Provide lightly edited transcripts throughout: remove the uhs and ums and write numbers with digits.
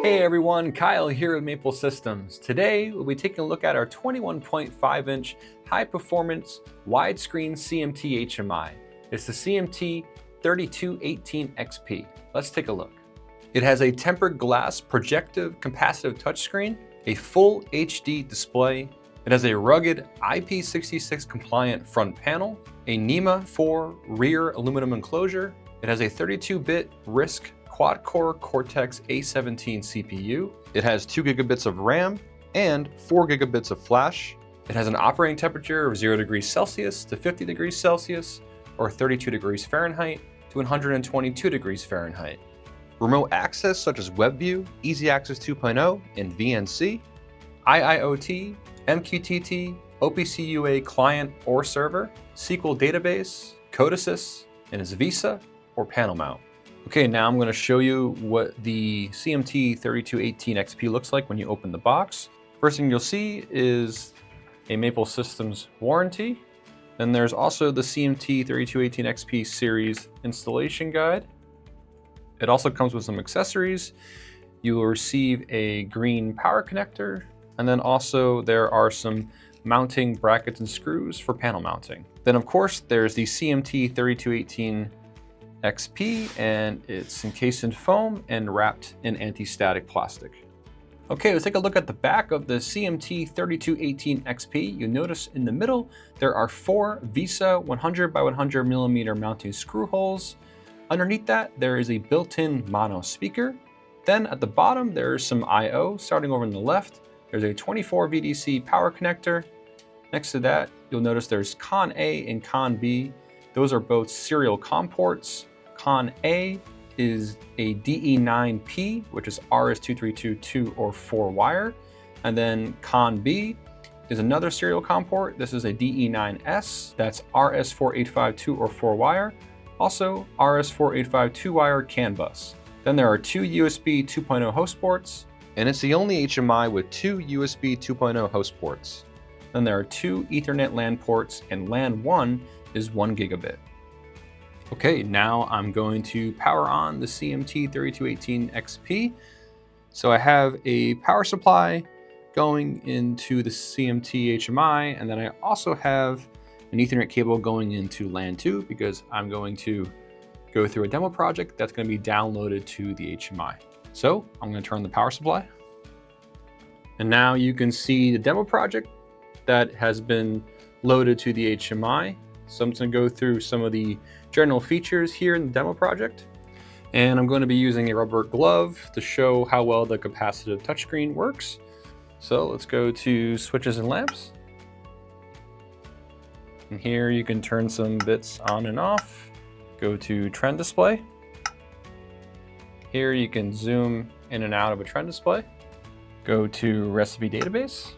Hey everyone, Kyle here with Maple Systems. Today we'll be taking a look at our 21.5-inch high-performance widescreen cMT HMI. It's the cMT3218XP. Let's take a look. It has a tempered glass projective capacitive touchscreen, a full HD display. It has a rugged IP66 compliant front panel, a NEMA 4 rear aluminum enclosure. It has a 32-bit RISC quad-core Cortex A17 CPU. It has 2 gigabits of RAM and 4 gigabits of flash. It has an operating temperature of 0 degrees Celsius to 50 degrees Celsius, or 32 degrees Fahrenheit to 122 degrees Fahrenheit. Remote access such as WebView, Easy Access 2.0, and VNC, IIoT, MQTT, OPC UA client or server, SQL database, code assist, and is VESA or panel mount. Okay, now I'm going to show you what the cMT3218XP looks like when you open the box. First thing you'll see is a Maple Systems warranty. Then there's also the cMT3218XP series installation guide. It also comes with some accessories. You will receive a green power connector, and then also there are some mounting brackets and screws for panel mounting. Then of course there's the cMT3218XP, and it's encased in foam and wrapped in anti-static plastic. Okay, let's take a look at the back of the cMT3218XP. You notice in the middle there are 4 VESA 100 by 100 millimeter mounting screw holes. Underneath that there is a built-in mono speaker. Then at the bottom there is some I/O. Starting over on the left, there's a 24 VDC power connector. Next to that, you'll notice there's CON A and CON B. Those are both serial COM ports. CON A is a DE9P, which is RS-232 or 4 wire. And then CON B is another serial COM port. This is a DE9S, that's RS-4852 or 4 wire. Also RS-4852 2 wire CAN bus. Then there are 2 USB 2.0 host ports, and it's the only HMI with 2 USB 2.0 host ports. Then there are 2 Ethernet LAN ports, and LAN 1 is 1 gigabit. Okay, now I'm going to power on the cMT3218XP. So I have a power supply going into the cMT HMI, and then I also have an Ethernet cable going into LAN 2 because I'm going to go through a demo project that's going to be downloaded to the HMI. So I'm going to turn on the power supply. And now you can see the demo project that has been loaded to the HMI. So I'm just going to go through some of the general features here in the demo project. And I'm going to be using a rubber glove to show how well the capacitive touchscreen works. So let's go to switches and lamps. And here you can turn some bits on and off. Go to trend display. Here you can zoom in and out of a trend display. Go to recipe database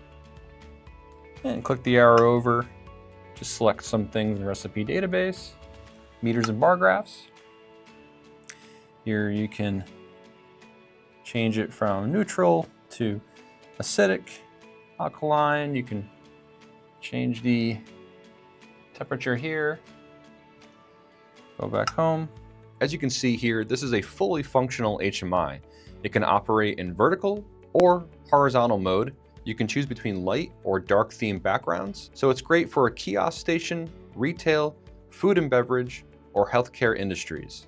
and click the arrow over. Just select some things in recipe database. Meters and bar graphs. Here you can change it from neutral to acidic, alkaline. You can change the temperature here. Go back home. As you can see here, this is a fully functional HMI. It can operate in vertical or horizontal mode. You can choose between light or dark theme backgrounds. So it's great for a kiosk station, retail, food and beverage, or healthcare industries.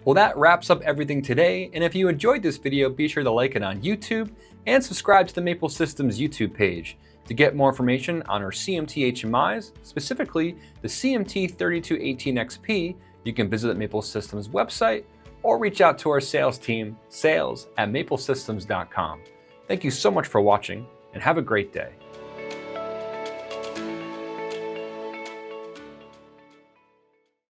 Well, that wraps up everything today. And if you enjoyed this video, be sure to like it on YouTube and subscribe to the Maple Systems YouTube page. To get more information on our cMT HMIs, specifically the cMT3218XP, you can visit the Maple Systems website or reach out to our sales team, sales@maplesystems.com. Thank you so much for watching, and have a great day.